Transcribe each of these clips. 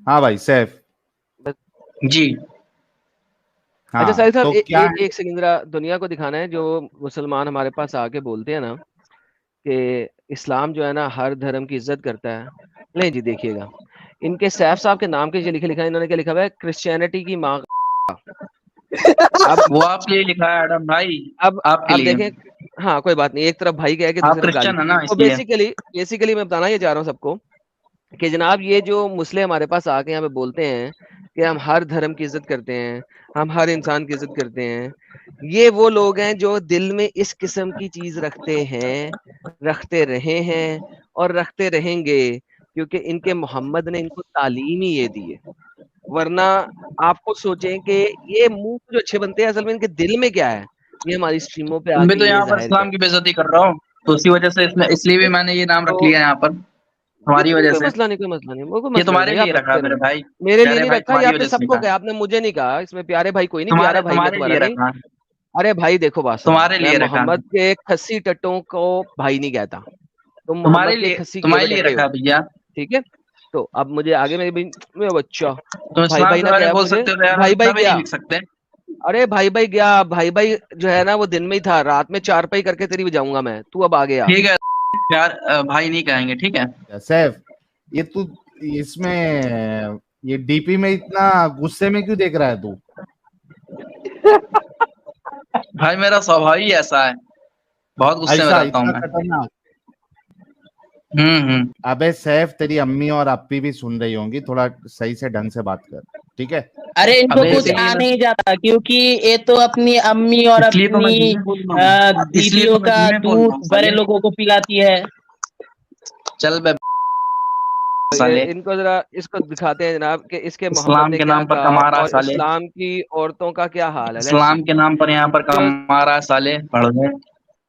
हाँ भाई सैफ। जी। अच्छा हाँ साहिल साहब, तो क्या है? एक सेकंड जरा दुनिया को दिखाना है। जो मुसलमान हमारे पास आके बोलते हैं ना कि इस्लाम जो है ना हर धर्म की इज्जत करता है, नहीं जी देखिएगा, इनके सैफ साहब के नाम के नीचे लिखा लिखा है, इन्होंने क्या लिखा हुआ है, क्रिश्चियनिटी की माँ। अब वो आपके लिए लिखा है एडम भाई, आपके अब लिए। देखें, हाँ कोई बात नहीं, एक तरफ भाई कह के आप दूसरी तरफ गाली। क्रिश्चियन है ना, तो इसलिए। बेसिकली मैं बताना ये चाह रहा हूँ सबको कि जनाब ये जो मुस्लिम हमारे पास आके यहाँ पे बोलते हैं कि हम हर धर्म की इज्जत करते हैं, हम हर इंसान की इज्जत करते हैं, ये वो लोग हैं जो दिल में इस किस्म की चीज रखते हैं, रखते रहे हैं और रखते रहेंगे, क्योंकि इनके मोहम्मद ने इनको तालीम ही ये दी है। वरना आपको सोचें कि ये मुंह जो अच्छे बनते हैं, असल में इनके दिल में क्या है, ये हमारी स्ट्रीमों पे तुम भी तो आके ये यहाँ पर जाहिर इस्लाम की करते बेइज्जती कर रहा हो, तो उसी वजह से इसलिए भी हैं। मैंने ये नाम रख तो लिया यहाँ पर, तुम्हारी नहीं, वजह कोई से। मसला नहीं, कोई मसला नहीं, वो कोई ये मसला नहीं तुम्हारे भाई, लिए आप रखा रखते मेरे रहें। भाई, मेरे लिए प्यारे नहीं भाई, रखा, ये तुम्हारी आपने वजह से सबको लिखा है। कहा, आपने मुझे नहीं कहा। इसमें प्यारे भाई कोई नहीं, प्यारा तुम्हारे भाई मैं तुम्हारे तुम्हारा लिए नहीं। रखा है। अरे भाई देखो, बात सुनो, तुम्हारे मैं लिए रखा है। मोहम्मद के खस्सी टट्टों को भाई नहीं कहता, तुम तुम्हारे मोहम्मद के लिए खस्सी तुम्हारे केवल लिए टट्टे रखा हो। है भैया। ठीक है, तो अब मुझे आगे मेरे बच्चा तुम भाई इस्लाम भाई के ना बारे में गया बोल मुझे, सकते हो, तो यार भाई भाई इतना भी नहीं गया। लिख सकते। अरे भाई भाई गया, भाई भाई जो है ना वो दिन में ही था, रात में चारपाई करके तेरी बजाऊंगा मैं, तू अब आ गया। ठीक है, प्यार भाई नहीं कहेंगे, ठीक है। सैफ, ये तू इसमें ये डीपी में इतना गुस्से में क्यों देख रहा है तू? भाई मेरा स्वभाव ही ऐसा है, बहुत गुस्से में ऐसा रहता हूँ इतना मैं। खतरनाक? हम्म। अबे सैफ, तेरी अम्मी और अप्पी भी सुन रही होंगी, थोड़ा सही से ढंग से बात कर, ठीक है? अरे इनको अबे कुछ इसलिए आ मैं नहीं जाता, क्योंकि ये तो अपनी अम्मी और इसलिए तो मैं अपनी धीमे बोल रहा हूँ, इसलिए दीदियों तो मैं का धीमे बोल रहा दूध हूँ बड़े साले। लोगों को पिलाती है। चल बे ये साले, इनको जरा इसको दिखाते हैं जनाब कि इसके मोहम्मद इस्लाम ने के क्या नाम पर कहा कमा रहा है और साले, इस्लाम की औरतों का क्या हाल है। Let's see. इस्लाम के नाम पर यहाँ पर कमा रहा है साले, पढ़ ले।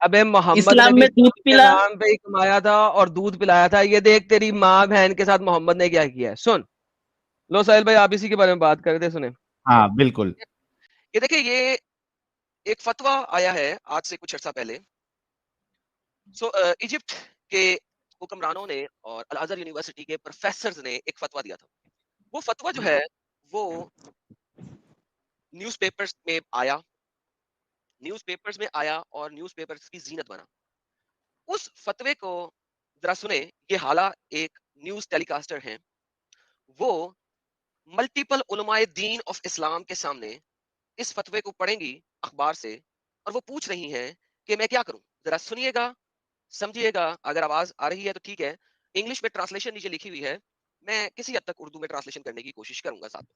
अबे मोहम्मद ने इस्लाम भी में दूध इस्लाम के पिला। नाम पे ही कमाया था और दूध पिलाया था। ये देख तेरी माँ बहन के साथ मोहम्मद ने क्या किया है, सुन। लो साहिल भाई, आप इसी के बारे में बात कर रहे थे, सुने। हाँ बिल्कुल। ये देखिए, ये एक फतवा आया है आज से कुछ अर्सा पहले। इजिप्ट के हुक्मरानों ने और अल अज़हर यूनिवर्सिटी के प्रोफेसर्स ने एक फतवा दिया था। वो फतवा जो है वो न्यूज़पेपर्स में आया, न्यूज़पेपर्स में आया और न्यूज़पेपर्स की जीनत बना। उस फतवे को जरा सुने। ये हाला एक न्यूज़ टेलीकास्टर हैं, वो multiple Ulamae Deen of Islam के सामने इस फतवे को पढ़ेंगी अखबार से, और वो पूछ रही हैं कि मैं क्या करूं। जरा सुनिएगा, समझिएगा। अगर आवाज आ रही है तो ठीक है, इंग्लिश में ट्रांसलेशन नीचे लिखी हुई है, मैं किसी हद तक उर्दू में ट्रांसलेशन करने की कोशिश करूंगा साथ में।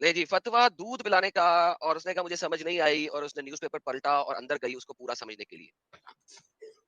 ले जी, फतवा दूध पिलाने का, और उसने कहा मुझे समझ नहीं आई, और उसने न्यूज़पेपर पलटा और अंदर गई उसको पूरा समझने के लिए।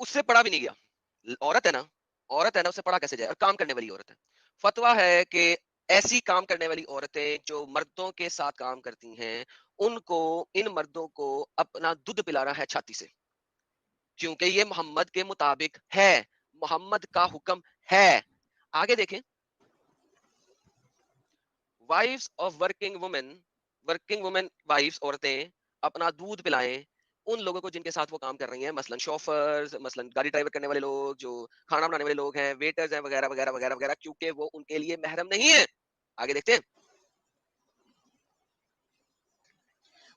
उससे पढ़ा भी नहीं गया। औरत है ना, औरत है ना, उससे पढ़ा कैसे जाए, और काम करने वाली औरत है। फतवा है कि ऐसी काम करने वाली औरतें जो मर्दों के साथ काम करती हैं, उनको, इन मर्दों को अपना दूध पिलाना है छाती से, क्योंकि ये मोहम्मद के मुताबिक है, मोहम्मद का हुक्म है। आगे देखें, wives of working women wives, औरतें अपना दूध पिलाएं उन लोगों को जिनके साथ वो काम कर रही हैं, मसलन शोफर्स, मसलन गाड़ी ड्राइवर करने वाले लोग, जो खाना बनाने वाले लोग हैं, वेटर्स हैं, वगैरह वगैरह वगैरह वगैरह, क्योंकि वो उनके लिए महरम नहीं है। आगे देखते हैं।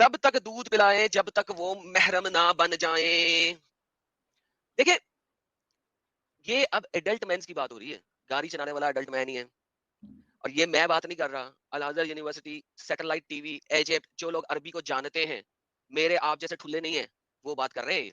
तब तक दूध पिलाएं जब तक वो महरम ना बन जाएं। देखिए, ये अब एडल्ट मैन की बात हो रही है, गाड़ी चलाने वाला एडल्ट मैन ही है। और ये मैं बात नहीं कर रहा, Al Azhar university, satellite TV, Egypt, जो लोग अरबी को जानते हैं, मेरे आप जैसे ठुल्ले नहीं है, वो बात कर रहे हैं।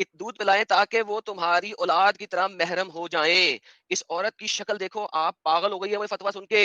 दूध पिलाएं ताकि वो तुम्हारी औलाद की तरह महरम हो जाएं। इस औरत की शक्ल देखो, आप पागल हो गई है वो फतवा सुन के।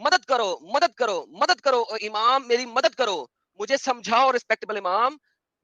मदद करो, मदद करो, मदद करो, इमाम मेरी मदद करो, मुझे समझाओ रिस्पेक्टेबल इमाम।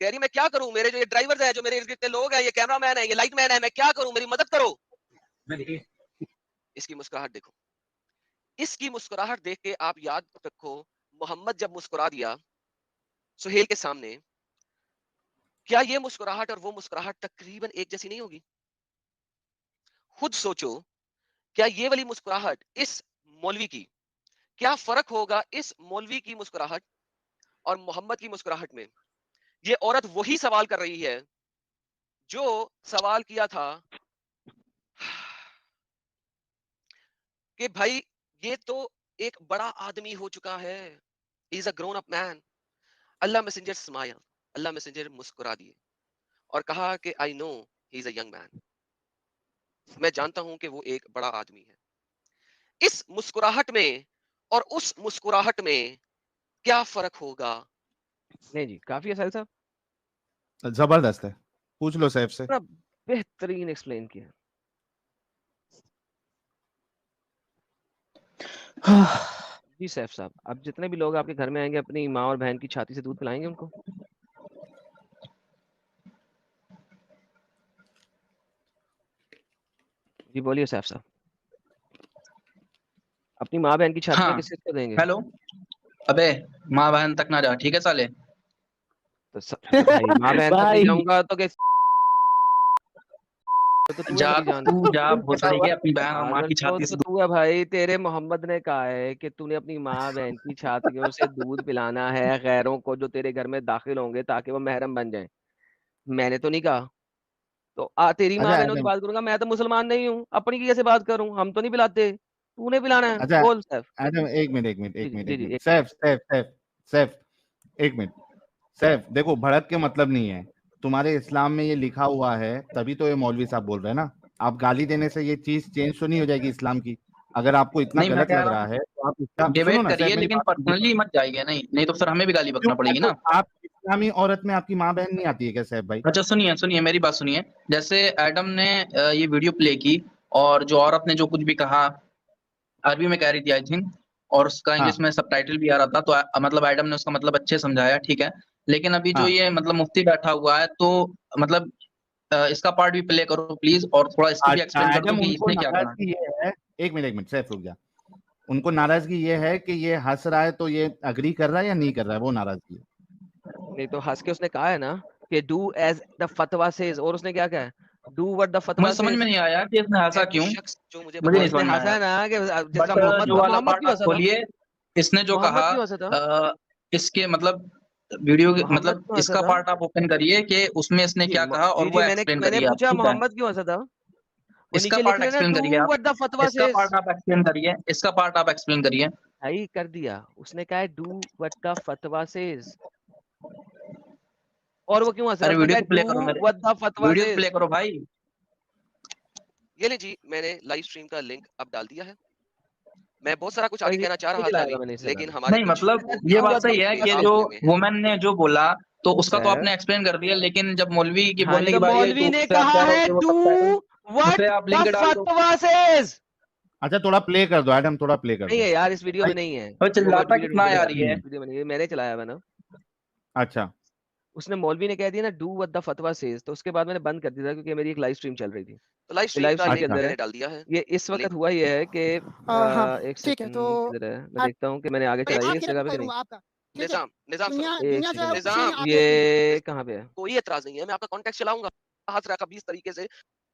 कह रही मैं क्या करूं, मेरे जो ये ड्राइवर्स हैं, जो मेरे इर्द गिर्द लोग हैं, ये कैमरामैन है, ये लाइटमैन है, मैं क्या करूं, मेरी मदद करो। इसकी मुस्कुराहट देखो, इसकी मुस्कुराहट देख के आप याद रखो, मोहम्मद जब मुस्कुरा दिया सुहेल के सामने, क्या ये मुस्कुराहट और वो मुस्कुराहट तकरीबन एक जैसी नहीं होगी? खुद सोचो, क्या ये वाली मुस्कुराहट इस मौलवी की, क्या फर्क होगा इस मौलवी की मुस्कुराहट और मोहम्मद की मुस्कुराहट में? ये औरत वही सवाल कर रही है जो सवाल किया था कि भाई ये तो एक बड़ा आदमी हो चुका है, is a grown up man. Allah messenger smile, Allah messenger मुस्कुरा दिए और कहा कि I know he is a young man, मैं जानता हूं कि वो एक बड़ा आदमी है। इस मुस्कुराहट में और उस मुस्कुराहट में क्या फर्क होगा? नहीं जी, काफी है साहिल साहब, जबरदस्त है, पूछ लो सैफ से। बड़ा बेहतरीन एक्सप्लेन किया। जी सैफ साहब, अब जितने भी लोग आपके घर में आएंगे अपनी माँ और बहन की छाती से दूध पिलाएंगे उनको? जी बोलिए सैफ साहब, अपनी माँ बहन की छाती में हाँ किस किसको देंगे? हेलो, अबे माँ बहन तक ना जा, ठीक है साले। तो भाई माँ बहन तक नहीं भाई जाऊंगा तो क्या, तो तू है जा मेरी जान। तू जा भोसड़ी के अपनी बहन और माँ पागल की छाती तो से तू है भाई, तेरे मोहम्मद ने कहा है कि तूने अपनी माँ बहन की छातियों से दूध पिलाना है गैरों को जो तेरे घर में दाखिल होंगे ताकि वो महरम बन जाए। मैंने तो नहीं कहा। तो तेरी माँ अच्छा बहनों की एडम, बात करूंगा, मैं तो मुसलमान नहीं हूँ, अपनी की कैसे बात करूं? हम तो नहीं पिलाते, तूने पिलाना है, अच्छा बोल सैफ। एडम, एक मिनट एक मिनट जी एक जी मिनट जी एक जी, मिनट, एक सैफ सैफ सैफ सैफ, एक मिनट। सैफ देखो, भड़क के मतलब नहीं है, तुम्हारे इस्लाम में ये लिखा हुआ है, तभी तो ये मौलवी साहब बोल रहे हैं ना। आप गाली देने से ये चीज चेंज तो नहीं हो जाएगी इस्लाम की। अगर आपको इतना नहीं, मैं गलत कह लग रहा रहा हूँ है तो आप इसका सुनो डिबेट ना सैफ, करिए मेरी लेकिन बात कीजिए। पर्सनली मत जाइए, नहीं नहीं तो फिर हमें भी गाली क्यों? बकना पड़ेगी तो ना। आप इस्लामी औरत में आपकी माँ बहन नहीं आती है क्या सैफ भाई? अच्छा सुनिए सुनिए, मेरी बात सुनिए। जैसे एडम ने ये वीडियो प्ले की और जो औरत ने जो कुछ भी कहा अरबी में कह रही थी आई थिंक, और उसका इंग्लिश हाँ में सबटाइटल भी आ रहा था, तो मतलब एडम ने उसका मतलब अच्छे समझाया, ठीक है। लेकिन अभी जो हाँ। ये मतलब मुफ्ती बैठा हुआ है, तो मतलब इसका पार्ट भी प्ले करो प्लीज, और थोड़ा इसको भी अच्छा एक्सप्लेन कर दो एडम, कि उनको इसने क्या कहा। नाराजगी ये है, एक मिनट सैफ रुक जा। उनको नाराजगी ये है कि ये हंस रहा है तो ये अग्री कर रहा है या नहीं कर रहा है, वो नाराजगी है। नहीं तो हंस के उसने कहा है ना कि डू एज द फतवा सेज, और उसने क्या कहा है? डू व्हाट द मुझे फतवा समझ में सेज। नहीं आया कि इसने हंसा है वो क्यों, शख्स जो मुझे मुझे नहीं बताया उसने समझ में हंसा आया। है ना कि जिस बट तरह मोहम्मद जो वाला मोहम्मद पार्ट क्यों आप हंसा था? खोलिए, इसने जो मोहम्मद कहा क्यों हंसा था? इसके मतलब वीडियो मोहम्मद मतलब क्यों हंसा इसका था? पार्ट आप ओपन करिए कि उसमें इसने जी क्या कहा और जी वो जी, मैंने एक्सप्लेन मैंने करिए आप, पूछा ठीक है। मोहम्मद क्यों हंसा था। वो इसका नीचे लिख पार्ट रहे हैं ना, एक्सप्लेन डू करिए आप, व्हाट द फतवा इसका सेज। पार्ट आप एक्सप्लेन करिए, इसका पार्ट आप एक्सप्लेन करिए। भाई कर दिया, उसने कहा है डू व्हाट द फतवा सेज, और वो क्यों हंस रहा है? अरे उसने वीडियो कहा तो प्ले डू करो मेरे, व्हाट द फतवा वीडियो तो सेज। प्ले करो भाई। ये ले जी, मैंने लाइव स्ट्रीम का लिंक अब डाल दिया है। मैं बहुत सारा कुछ और आगे ये कहना चाह नहीं रहा था चलाया अभी, मैंने इसे लेकिन अभी। हमारे नहीं कुछ मतलब ये डू बात व्हाट द सही है फेस कि फतवा जो हुए सेज। हैं। वुमेन ने जो बोला तो उसका तो सर आपने एक्सप्लेन कर दिया, लेकिन जब मौलवी की हाँ, नहीं बोलने की तो बारी आई तो मौलवी ने उससे आप कहा कह रहे हो है कि वो डू सबटाइटल, उसे व्हाट आप द लिंक डाल दो। फतवा सेज। अच्छा थोड़ा प्ले कर दो एडम, थोड़ा प्ले कर नहीं दो है यार, इस वीडियो भाई। में नहीं है, और वो चिल्लाता वीडियो कितना वीडियो यार ये। वीडियो में नहीं है, मैंने चलाया हुआ ना। अच्छा उसने मौलवी ने कह दिया ना डू व्हाट द फतवा सेज, तो उसके बाद मैंने बंद कर दिया था क्योंकि मेरी एक लाइव स्ट्रीम चल रही थी। तो लाइव ये स्ट्रीम लाइव का स्ट्रीम के लिंक अंदर है। मैंने डाल दिया है। ये इस वक्त लिंक हुआ ये है कि हाँ एक ठीक है, तो सेकंड किधर है, मैं देखता हूँ कि मैंने आगे मैं चलाई है इस आखिर जगह पे कि नहीं। करूंगा आपका, ठीक है। निजाम निजाम सुनो, एक दुनिया जो है सेकंड, वो कुछ नहीं, निजाम आप देख लीजिए। ये कहाँ पे है? कोई एतराज नहीं है, मैं आपका कॉन्टेक्ट चलाऊंगा। हाथ रखा 20 तरीके से,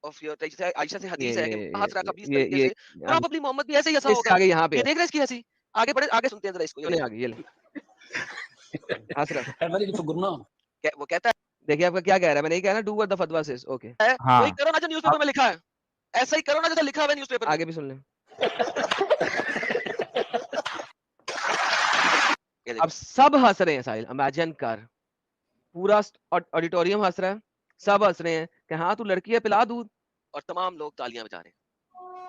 ऑफ योर जैसे आयशा से ये हदीस है ये कि हाथ रखा 20 ये तरीके ये से, प्रॉबेबली मोहम्मद भी ऐसे ही हंसा इससे होगा। आगे यहाँ पे ये है, देख रहे हैं इसकी हंसी। आगे बढ़े, आगे सुनते हैं जरा इसको, ये सुने ले। आगे, ये ले आसरा। वो कहता देखिए आपका क्या कह रहा है, मैंने नहीं कहा ना डू व्हाट द फतवा सेज। ओके है हाँ। वही करो ना जो न्यूज़पेपर में लिखा है, ऐसा ही करो ना जैसा लिखा हुआ है न्यूज़पेपर में। आगे भी सुन ले। ये अब देखो, सब हंस रहे हैं साहिल, इमेजिन कर, पूरा ऑडिटोरियम हंस रहा है, सब हंस रहे हैं कि हाँ तू लड़की है पिला दूध, और तमाम लोग तालियां बजा रहे हैं,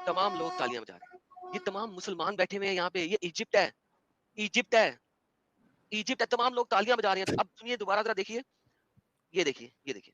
तमाम लोग तालियां बजा रहे हैं। ये तमाम मुसलमान बैठे हुए हैं यहाँ पे, ये इजिप्ट है, इजिप्ट है, इजिप्ट है, तमाम लोग तालियां बजा रहे हैं। अब सुनिए दोबारा जरा देखिए, ये देखिए, ये देखिए।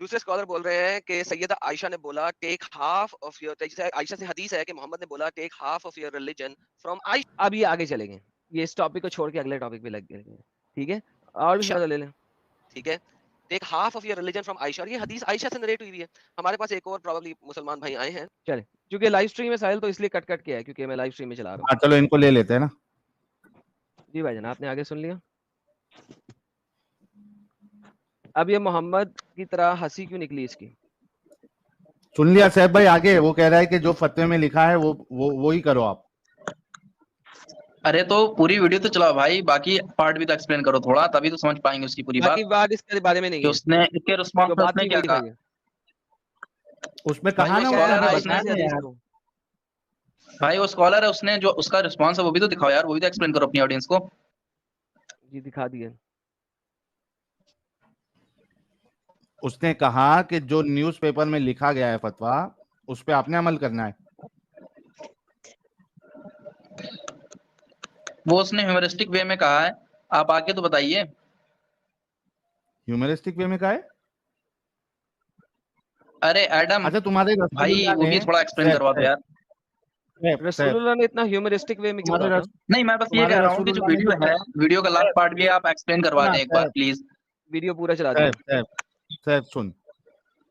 दूसरे स्कॉलर बोल रहे हैं कि सैयदा आयशा ने बोला take half of your, Aisha से हदीस है कि मोहम्मद ने बोला take half of your religion from Aisha. अब ये आगे चलेंगे, ये इस टॉपिक को छोड़ के अगले टॉपिक पे लग गए, ठीक है, और भी ज्यादा ले लें, ठीक है, take half of your religion from Aisha, और ये हदीस आयशा से नरेट हुई है। हमारे पास एक और प्रोबेबली मुसलमान भाई आए हैं, चले, क्योंकि लाइव स्ट्रीम में साहिल तो इसलिए कट कट के है क्योंकि मैं लाइव स्ट्रीम में चला रहा हाँ चलो इनको ले लेते हैं ना। हूँ। जी भाईजान आपने आगे सुन लिया। अब ये मोहम्मद की तरह हंसी क्यों निकली इसकी? सुन लिया सैफ भाई, आगे वो कह रहा है कि जो फतवे में लिखा है वो ही करो आप। अरे तो पूरी वीडियो तो चलाओ भाई, बाकी पार्ट भी तो एक्सप्लेन करो थोड़ा, तभी तो समझ पाएंगे उसकी पूरी बात। बाकी बात इसके बारे में नहीं कि है, उसने इसके रिस्पॉन्स जो में बात उसने नहीं क्या कहा। दिखाई है। उसमें भाई कहा वो ना कह रहा स्कॉलर है है, इसमें से उसने हदीस को। भाई वो स्कॉलर है, उसने जो उसका रिस्पॉन्स है वो भी तो दिखाओ यार, वो भी तो एक्सप्लेन करो अपनी ऑडियंस को। जी दिखा दिए। उसने कहा कि जो न्यूज़पेपर में लिखा गया है फतवा उस पे आपने अमल करना है। वो उसने ह्यूमरिस्टिक वे में कहा है, आप आके तो बताइए। ह्यूमरिस्टिक वे में कहा है? अरे एडम अच्छा तुम्हारे भाई वो भी थोड़ा एक्सप्लेन करवा दो यार। रसूलुल्लाह ने इतना ह्यूमरिस्टिक वे में क्यों कहा था? नहीं मैं बस ये कह रहा हूँ कि जो वीडियो है, वीडियो का लास्ट पार्ट भी आप एक्सप्लेन करवा दें एक बार प्लीज। वीडियो पूरा चला दो। सैफ सुन,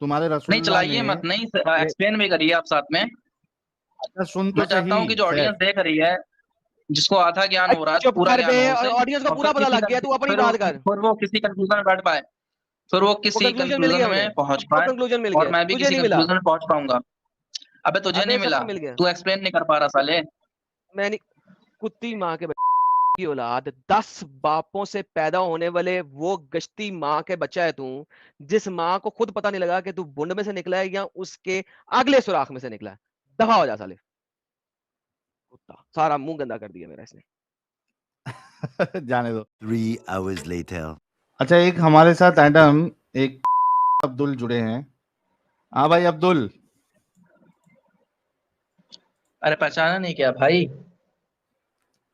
तुम्हारे रसूल नहीं चलाइए मत, नहीं एक्सप्लेन भी करिए आप साथ में। अच्छा सुन तो मैं चाहता हूँ कि जो ऑडियंस देख रही है, जिसको आधा ज्ञान हो रहा है, पूरा ज्ञान हो उसे, ऑडियंस को पूरा पता लग गया, तू अपनी बात कर। फिर वो किसी कंक्लूजन में बैठ पाए, फिर वो किसी कंक्लूजन में पहुंच पाए, कंक्लूजन मिल और गया, मैं भी तुझे किसी नहीं मिला। कंक्लूजन में पहुंच पाऊंगा। अबे तुझे नहीं मिला, तू एक्सप्लेन नहीं कर पा रहा साले। मैं नहीं, कुत्ती माँ के की औलाद, 10 बापों से पैदा होने वाले वो गश्ती माँ के बच्चा है तू, जिस माँ को खुद पता नहीं लगा कि तू बुंड में से निकला है या उसके अगले सुराख में से निकला है। दफा हो जा साले, कुत्ता सारा मुंह गंदा कर दिया मेरा इसने। जाने दो। 3 hours later. अच्छा एक हमारे साथ एडम एक अब्दुल जुड़े हैं। हाँ भाई अब्दुल। अरे पहचाना नहीं क्या भाई?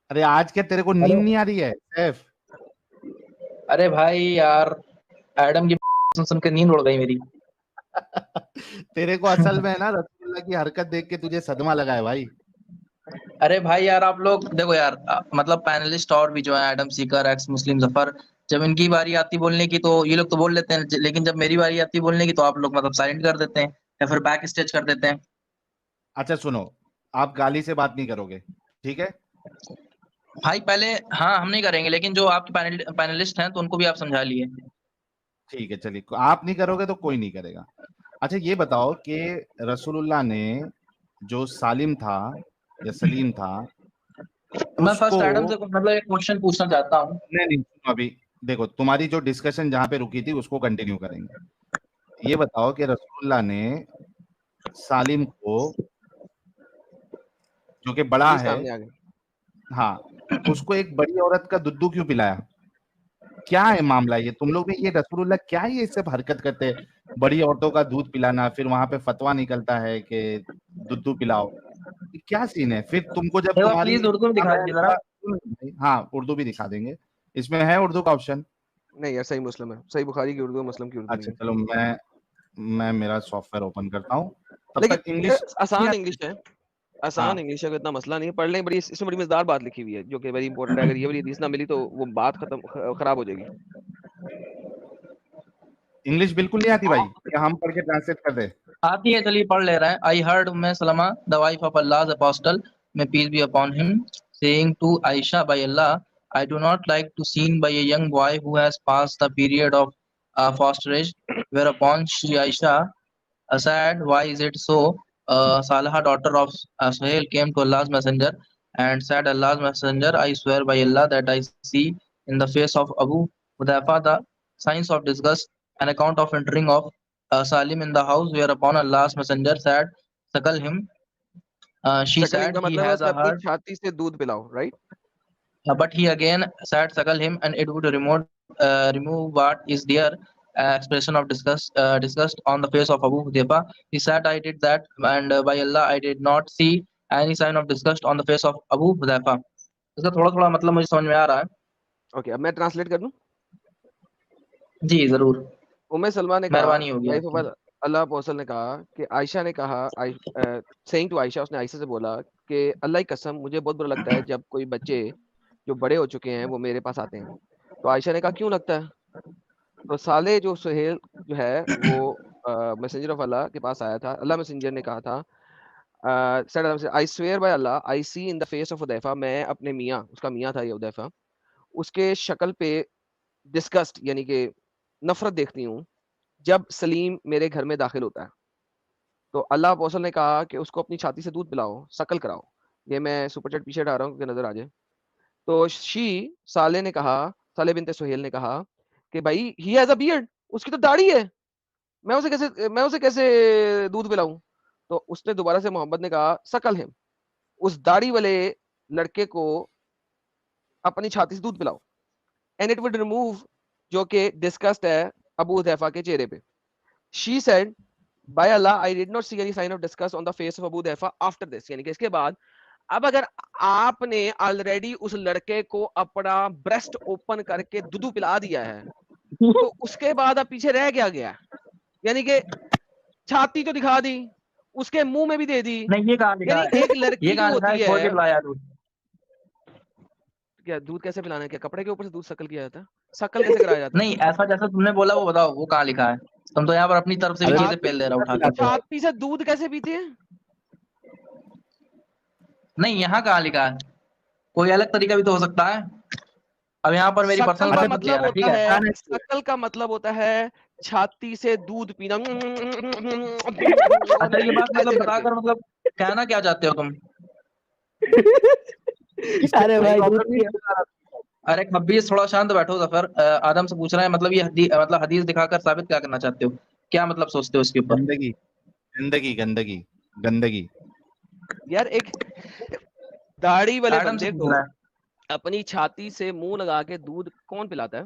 अरे आज क्या तेरे को नींद नहीं आ रही है सैफ? अरे भाई यार एडम की सुन सुन के नींद उड़ गई मेरी। तेरे को असल में ना रसूलुल्लाह की हरकत देख के तुझे सदमा लगा है भाई। अरे भाई यार आप लोग देखो यार, मतलब पैनलिस्ट और भी जो है एडम सीकर, एक्स मुस्लिम जफर, जब इनकी बारी आती बोलने की तो ये लोग तो बोल लेते हैं, लेकिन जब मेरी बारी आती बोलने की तो आप लोग मतलब साइलेंट कर देते हैं या फिर बैक स्टेज कर देते हैं। अच्छा सुनो, आप गाली से बात नहीं करोगे, ठीक है भाई? पहले हाँ हम नहीं करेंगे, लेकिन जो आपके पैनलिस्ट हैं तो उनको भी आप समझा लिए। ठीक है चलिए, आप नहीं करोगे तो कोई नहीं करेगा। अच्छा ये बताओ कि रसूलुल्लाह ने जो सालिम था या सलीम था, मैं फर्स्ट एडम से मतलब एक क्वेश्चन पूछना चाहता हूँ। नहीं अभी देखो तुम्हारी जो डिस्कशन जहां पे रुकी थी उसको कंटिन्यू करेंगे। ये बताओ कि रसूलुल्लाह ने सालिम को, जो कि बड़ा है, हाँ, उसको एक बड़ी औरत का दुद्धू क्यों पिलाया? क्या है मामला ये? तुम लोग में ये रसूलुल्लाह क्या ये सब हरकत करते हैं, बड़ी औरतों का दूध पिलाना, फिर वहां पे फतवा निकलता है कि दुद्धू पिलाओ, क्या सीन है? फिर तुमको जब तुम्हारी प्लीज उर्दू में दिखा दीजिए जरा। हाँ उर्दू भी दिखा देंगे, इसमें है उर्दू का ऑप्शन। नहीं यार सही मुस्लिम है, सही बुखारी की उर्दू, मुस्लिम की उर्दू। अच्छा चलो मैं मेरा सॉफ्टवेयर ओपन करता हूँ। लेकिन इंग्लिश आसान इंग्लिश है, आसान इंग्लिश है, इतना मसला नहीं है, पढ़ लें। बड़ी इसमें बड़ी मजेदार बात लिखी हुई है जो कि वेरी इंपॉर्टेंट है। अगर ये वाली हदीस ना मिली तो वो बात खराब हो जाएगी। इंग्लिश बिल्कुल नहीं आती भाई, क्या हम पढ़ के ट्रांसलेट कर दे? आती है, चलिए पढ़ ले रहे हैं। I heard Umm Salama the wife of Allah's apostle may peace be upon him saying to Aisha, by Allah I do not like to seen by a young boy who has passed the period of fosterage. Whereupon she Aisha said, why is it so? Salaha daughter of Suhail came to Allah's messenger and said, Allah's messenger, I swear by Allah that I see in the face of Abu Hudhaifa the signs of disgust, an account of entering of Salim in the house, whereupon Allah's messenger said, "Suckle him." She Suckling said, का "He मतलब है has उसे a अपनी herd," छाती से दूध पिलाओ, right? but he again said, "Suckle him," and it would remove what is there. Expression of disgust on the face of Abu Hudayfa. He said, "I did that, and by Allah, I did not see any sign of disgust on the face of Abu Hudayfa." इसका थोड़ा थोड़ा मतलब मुझे समझ में आ रहा है। Okay, अब मैं ट्रांसलेट कर दूं। जी जरूर, उम्मे सलमा ने कहा, मेहरबानी होगी वाइफ आपकी। ऑफ अल्लाह अपोस्टल ने कहा कि आयशा ने कहा, सेइंग टू आयशा, उसने आयशा से बोला कि अल्लाह की कसम मुझे बहुत बुरा लगता है जब कोई बच्चे जो बड़े हो चुके हैं वो मेरे पास आते हैं। तो आयशा ने कहा क्यों लगता है? तो साले जो सुहेल जो है वो मैसेंजर ऑफ अल्लाह के पास आया था। अल्लाह मैसेंजर ने कहा था, I swear by Allah I see in the face of Hudaifa, मैं अपने मियाँ, उसका मियाँ था ये उदैफा, उसके शक्ल पे डिस्गस्ट यानी कि नफरत देखती हूँ जब सलीम मेरे घर में दाखिल होता है। तो अल्लाह अपोस्टल ने कहा कि उसको अपनी छाती से दूध पिलाओ, शकल कराओ। ये मैं सुपर चैट पीछे हटा रहा हूँ क्योंकि नजर आ जाए। तो साले ने कहा, साले बिनते सुहेल ने कहा कि भाई ही हैज अ बियर्ड, उसकी तो दाढ़ी है, मैं उसे कैसे दूध पिलाऊं? तो उसने दोबारा से मोहम्मद ने कहा सकल हिम, उस दाढ़ी वाले लड़के को अपनी छाती से दूध पिलाओ, एंड इट वुड रिमूव जो कि डिस्कस्ड है अबू हुदैफा के चेहरे पे। She said by Allah I did not see any sign of disgust on the face of Abu Hudhaifa after this, यानी कि इसके बाद अब अगर आपने ऑलरेडी उस लड़के को अपना ब्रेस्ट ओपन करके दूध पिला दिया है तो उसके बाद अब पीछे रह क्या गया? यानी कि छाती तो दिखा दी, उसके मुंह में भी दे दी। नहीं ये कहाँ लिखा यानी है? एक लड़की ये जो कहाँ लिखा है? होती छोड़ के है, पिलाया दूध। क्या दूध कैसे पिलाना है? क्या कपड़े के ऊपर से दूध शकल किया जाता है? शकल कैसे कराया जाता है? नहीं ऐसा जैसा तुमने बोला वो बताओ, वो कहाँ लिखा है? तुम तो यहाँ पर अपनी तरफ से भी अरे चीजें पेल दे रहा उठा के। छाती से दूध कैसे पीती है? नहीं यहाँ कहाँ लिखा है? कोई अलग तरीका भी तो हो सकता है। अब यहाँ पर मेरी पर्सनल शकल का बात मत मतलब लिया, ठीक होता है? है, शकल का मतलब होता है छाती से दूध पीना। अच्छा ये बात मतलब बताकर मतलब कहना क्या चाहते हो तुम? अरे भाई दूध प्रॉब्लम नहीं। अरे खब्बीस थोड़ा शांत बैठो जफर। आदम से पूछ रहे हैं मतलब ये मतलब हदीस दिखाकर साबित क्या करना चाहते हो? क्या मतलब सोचते हो इसके ऊपर? गंदगी गंदगी गंदगी गंदगी। यार एक दाढ़ी वाले आदम से बंदे पूछ को रहा है। अपनी छाती से मुंह लगा के दूध कौन पिलाता है?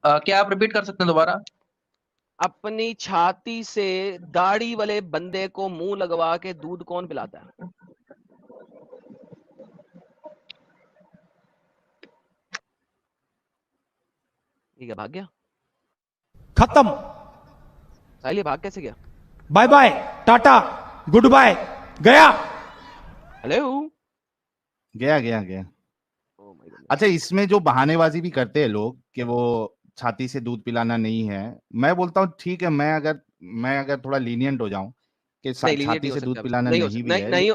क्या आप रिपीट कर सकते हैं दोबारा? अपनी छाती से दाढ़ी वाले बंदे को मुंह लगवा के दूध कौन पिलाता है? ठीक है, भाग गया। खत्म, साहिल ये भाग कैसे गया? Bye bye, tata, goodbye, गया। हेलो, गया गया गया। Oh my god. अच्छा इसमें जो बहानेबाजी भी करते हैं लोग कि वो छाती से दूध पिलाना नहीं है, मैं बोलता हूँ ठीक है, मैं अगर थोड़ा लीनियंट हो जाऊं कि नहीं लीनियंट छाती नहीं हो से दूध सकते, पिलाना नहीं हो नहीं सकते, भी नहीं है, नहीं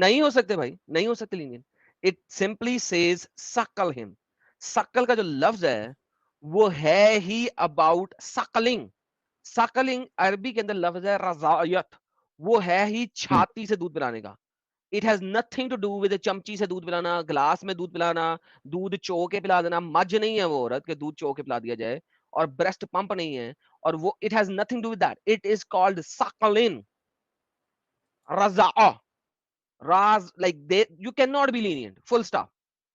नहीं हो सकते भाई, नहीं हो सकते लीनियंट। इट सिंपली सेज सकल हिम। सकल का जो लफ्ज है वो है ही अबाउट सकलिंग। सकलिंग अरबी के अंदर लफ्ज है रजायत, वो है ही छाती से दूध पिलाने का। It has nothing to do with चमची से दूध पिलाना, ग्लास में दूध पिलाना, दूध चो के पिला देना। मज नहीं है वो औरत के दूध चो के पिला दिया जाए, और ब्रेस्ट पंप नहीं है, और वो it has nothing to with that. It is called Saqlain, Raza, raz, like they, you cannot be lenient, full stop.